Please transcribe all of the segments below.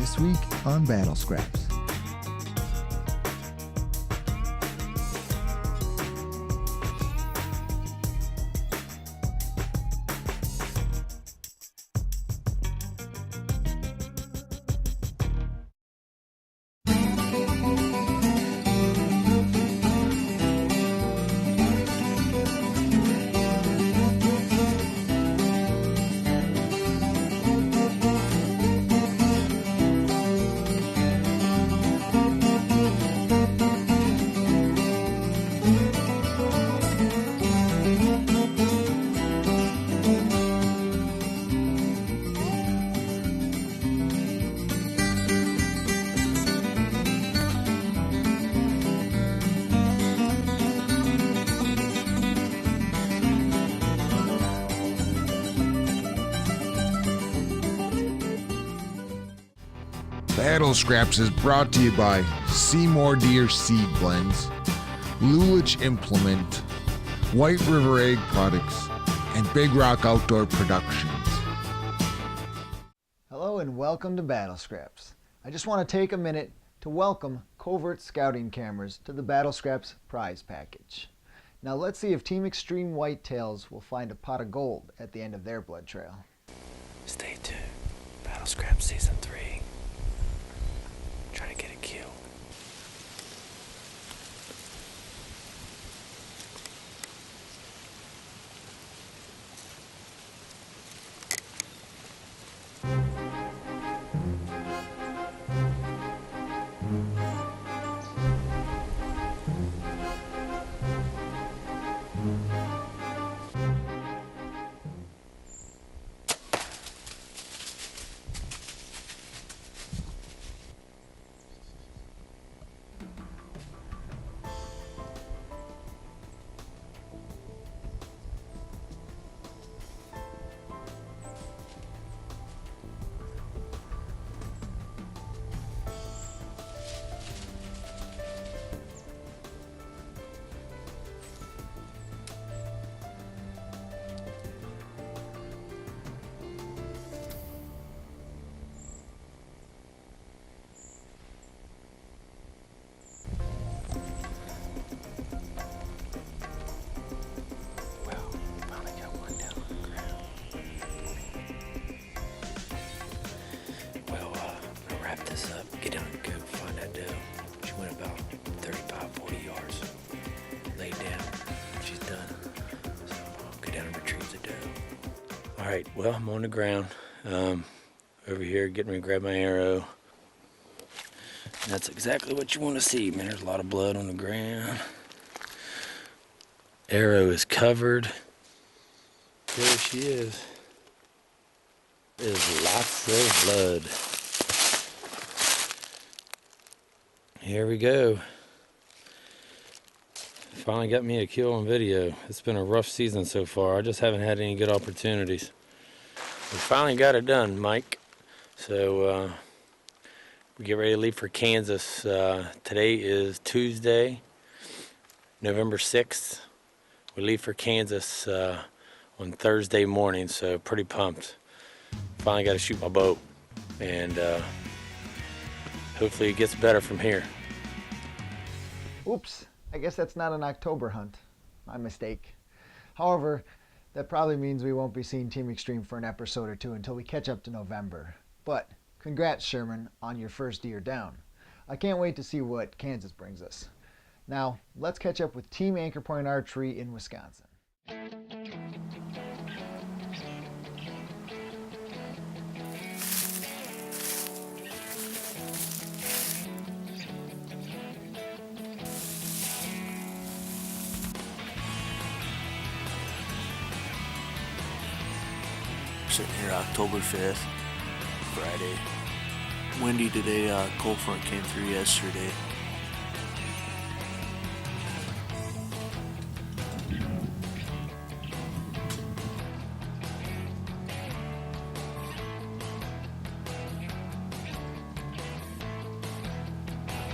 This week on Battle Scraps. Battle Scraps is brought to you by Seymour Deer Seed Blends, Lulich Implement, White River Egg Products, and Big Rock Outdoor Productions. Hello and welcome to Battle Scraps. I just want to take a minute to welcome covert scouting cameras to the Battle Scraps prize package. Now let's see if Team Extreme Whitetails will find a pot of gold at the end of their blood trail. Stay tuned. Battle Scraps Season 3. Trying to get a kill. Get down and go find that doe. She went about 35-40 yards. Laid down. She's done. So I'll go down and retrieve the doe. Alright, well, I'm on the ground. Over here getting ready to grab my arrow. And that's exactly what you want to see, man. There's a lot of blood on the ground. Arrow is covered. There she is. There's lots of blood. Here we go. Finally got me a kill on video. It's been a rough season so far. I just haven't had any good opportunities. We finally got it done, Mike. So we get ready to leave for Kansas. Today is Tuesday, November 6th. We leave for Kansas on Thursday morning, so pretty pumped. Finally got to shoot my bow, and hopefully it gets better from here. Oops, I guess that's not an October hunt. My mistake. However, that probably means we won't be seeing Team Extreme for an episode or two until we catch up to November. But congrats, Sherman, on your first deer down. I can't wait to see what Kansas brings us. Now, let's catch up with Team Anchor Point Archery in Wisconsin. Sitting here October 5th, Friday. Windy today, cold front came through yesterday.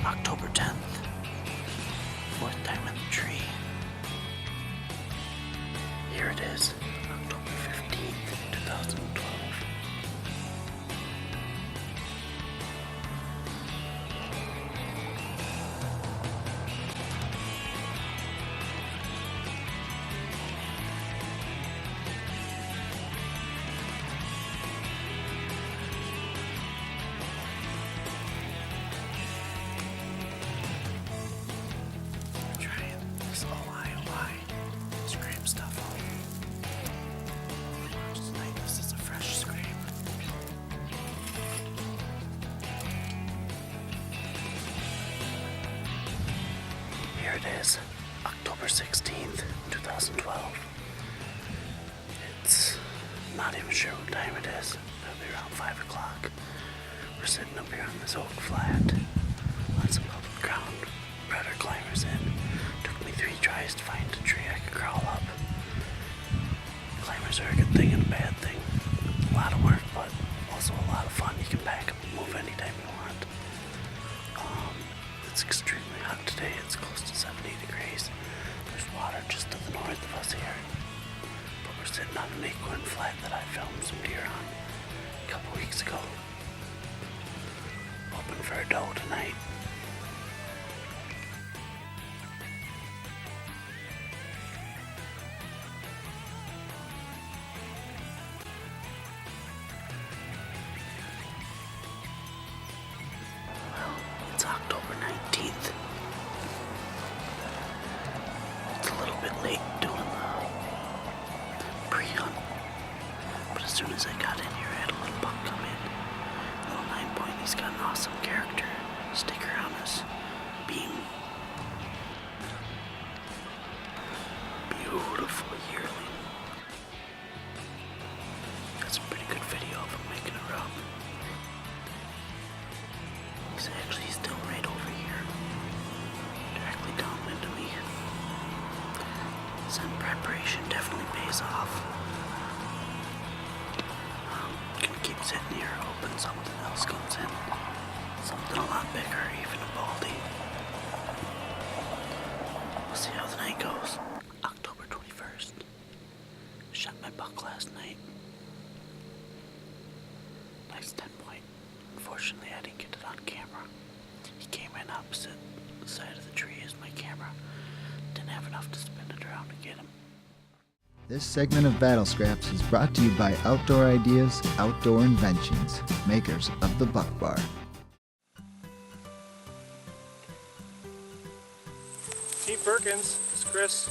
October 10th, fourth time in the tree. Here it is, October 15th, 2012. is October 16th, 2012. It's not even sure what time it is. It'll be around 5 o'clock. We're sitting up here on this oak flat on some public ground. Brought our climbers in. Took me 3 tries to find a tree I could crawl up. Climbers are a good thing and a bad thing. A lot of work, but also a lot of fun. You can pack up and move anytime you want. It's extremely hot today. It's close to 70 degrees. There's water just to the north of us here. But we're sitting on an acorn flat that I filmed some deer on a couple weeks ago. Hoping for a doe tonight. It's October 19th. It's a little bit late doing the pre-hunt, but as soon as I got in here, I had a little buck come in. Little 9-point, he's got an awesome character sticker on his beam. Beautiful yearling. Got some pretty good video of him making a rub. He's actually still right over here, directly downwind of me. Sun preparation definitely pays off. Gonna keep sitting here hoping something else comes in. Something a lot bigger, even a baldy. We'll see how the night goes. October 21st. Shot my buck last night. Nice 10-point. Unfortunately, I didn't get it on camera. He came in opposite the side of the tree as my camera. Didn't have enough to spin it around to get him. This segment of Battle Scraps is brought to you by Outdoor Ideas, Outdoor Inventions, makers of the Buck Bar. Team Perkins, it's Chris.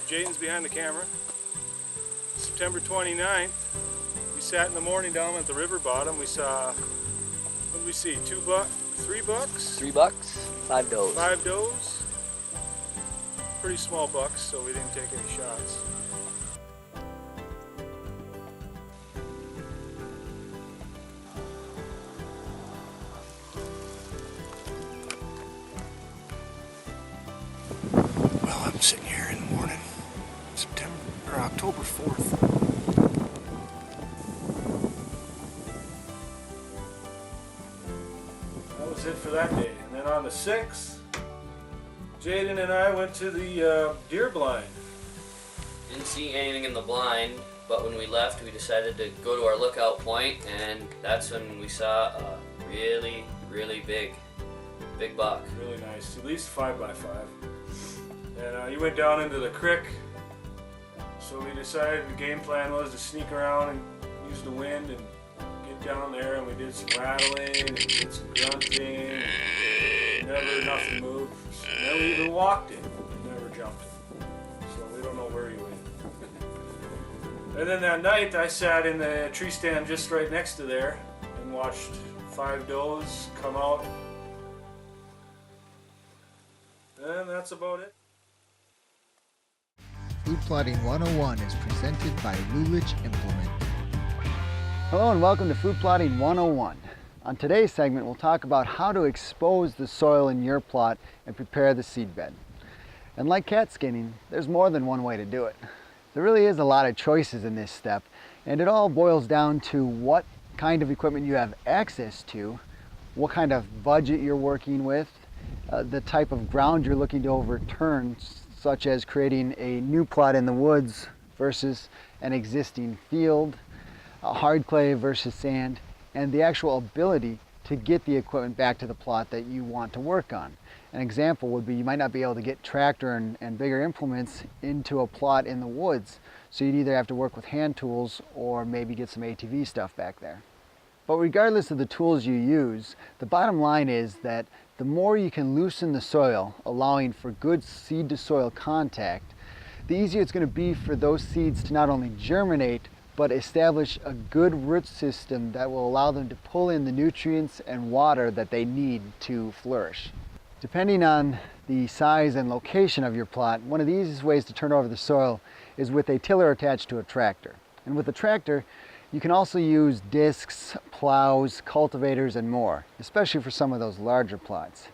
Jaden's behind the camera. September 29th, we sat in the morning down at the river bottom. We saw, what did we see, 3 bucks? 3 bucks, 5 does. 5 does. Pretty small bucks, so we didn't take any shots. Well, I'm sitting here in the morning, October 4th. That was it for that day. And then on the 6th, Jaden and I went to the deer blind. Didn't see anything in the blind, but when we left, we decided to go to our lookout point, and that's when we saw a really, really big buck. Really nice, at least 5x5. And he went down into the creek, so we decided the game plan was to sneak around and use the wind and get down there, and we did some rattling and did some grunting. Nothing moved. And then we even walked it and never jumped it. So we don't know where he went. And then that night I sat in the tree stand just right next to there and watched 5 does come out. And that's about it. Food Plotting 101 is presented by Lulich Implement. Hello and welcome to Food Plotting 101. On today's segment, we'll talk about how to expose the soil in your plot and prepare the seed bed. And like cat skinning, there's more than one way to do it. There really is a lot of choices in this step, and it all boils down to what kind of equipment you have access to, what kind of budget you're working with, the type of ground you're looking to overturn, such as creating a new plot in the woods versus an existing field, hard clay versus sand, and the actual ability to get the equipment back to the plot that you want to work on. An example would be you might not be able to get tractor and bigger implements into a plot in the woods, so you'd either have to work with hand tools or maybe get some ATV stuff back there. But regardless of the tools you use, the bottom line is that the more you can loosen the soil, allowing for good seed to soil contact, the easier it's going to be for those seeds to not only germinate, but establish a good root system that will allow them to pull in the nutrients and water that they need to flourish. Depending on the size and location of your plot, one of the easiest ways to turn over the soil is with a tiller attached to a tractor. And with a tractor, you can also use discs, plows, cultivators, and more, especially for some of those larger plots.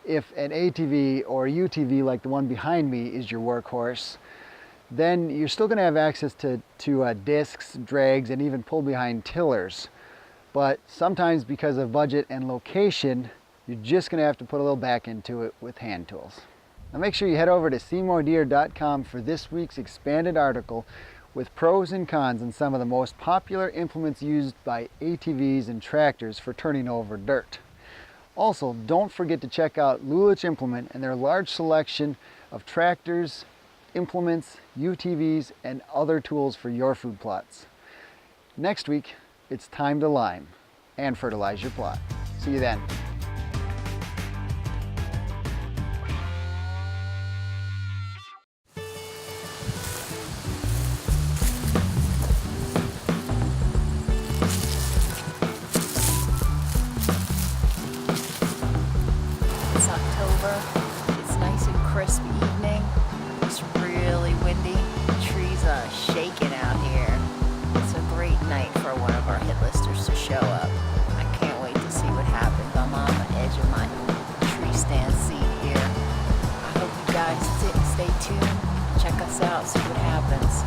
If an ATV or UTV like the one behind me is your workhorse, then you're still going to have access to discs, drags, and even pull behind tillers. But sometimes because of budget and location, you're just going to have to put a little back into it with hand tools. Now make sure you head over to SeymourDeer.com for this week's expanded article with pros and cons on some of the most popular implements used by ATVs and tractors for turning over dirt. Also, don't forget to check out Lulich Implement and their large selection of tractors, implements, UTVs, and other tools for your food plots. Next week, it's time to lime and fertilize your plot. See you then. It's October. It's nice and crisp evening. It's really windy. The trees are shaking out here. It's a great night for one of our hit listers to show up. I can't wait to see what happens. I'm on the edge of my tree stand seat here. I hope you guys stay tuned. Check us out, see what happens.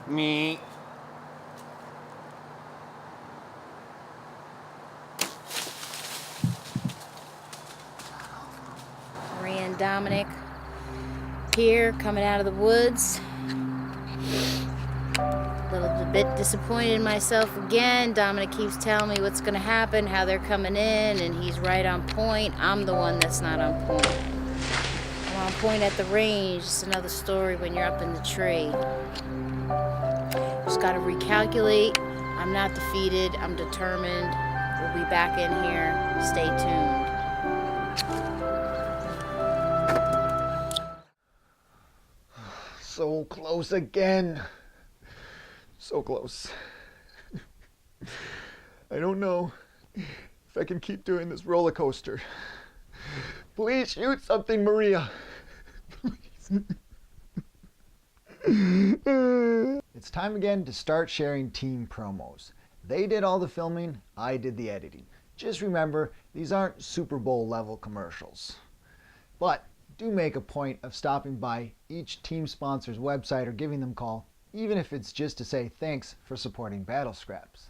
Me. Maria and Dominic here, coming out of the woods. A little bit disappointed in myself again. Dominic keeps telling me what's going to happen, how they're coming in, and he's right on point. I'm the one that's not on point. I'm on point at the range. It's another story when you're up in the tree. Just got to recalculate. I'm not defeated. I'm determined. We'll be back in here. Stay tuned. So close again. So close. I don't know if I can keep doing this roller coaster. Please shoot something, Maria. Please. It's time again to start sharing team promos. They did all the filming, I did the editing. Just remember, these aren't Super Bowl level commercials. But do make a point of stopping by each team sponsor's website or giving them a call, even if it's just to say thanks for supporting Battle Scraps.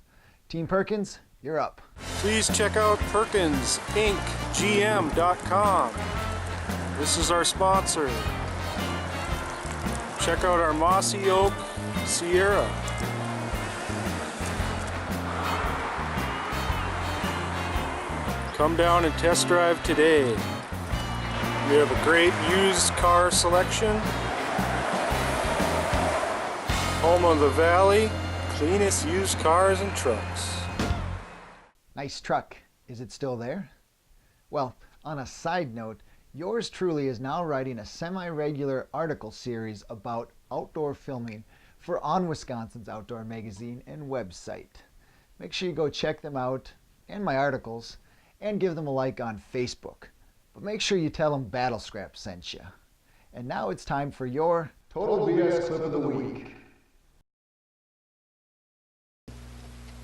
Team Perkins, you're up. Please check out PerkinsIncGM.com. This is our sponsor. Check out our Mossy Oak Sierra. Come down and test drive today. We have a great used car selection. Home of the Valley, cleanest used cars and trucks. Nice truck. Is it still there? Well, on a side note, yours truly is now writing a semi-regular article series about outdoor filming for On Wisconsin's Outdoor Magazine and website. Make sure you go check them out and my articles and give them a like on Facebook. But make sure you tell them Battle Scraps sent you. And now it's time for your Total BS Clip of the Week. I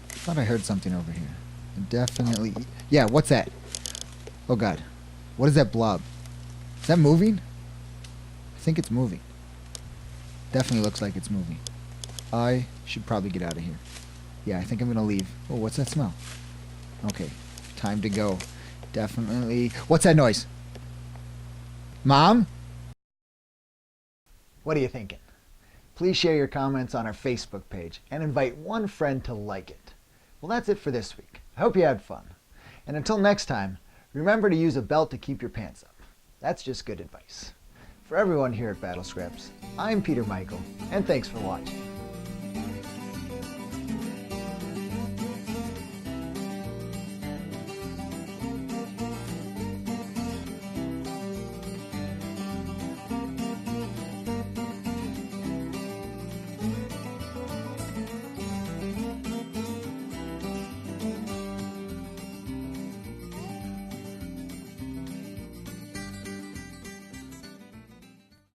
thought I heard something over here. Definitely. Yeah, what's that? Oh God. What is that blob? Is that moving? I think it's moving. Definitely looks like it's moving. I should probably get out of here. Yeah, I think I'm gonna leave. Oh, what's that smell? Okay, time to go. Definitely. What's that noise? Mom? What are you thinking? Please share your comments on our Facebook page and invite one friend to like it. Well, that's it for this week. I hope you had fun. And until next time, remember to use a belt to keep your pants up. That's just good advice. For everyone here at Battle Scraps, I'm Peter Michael, and thanks for watching.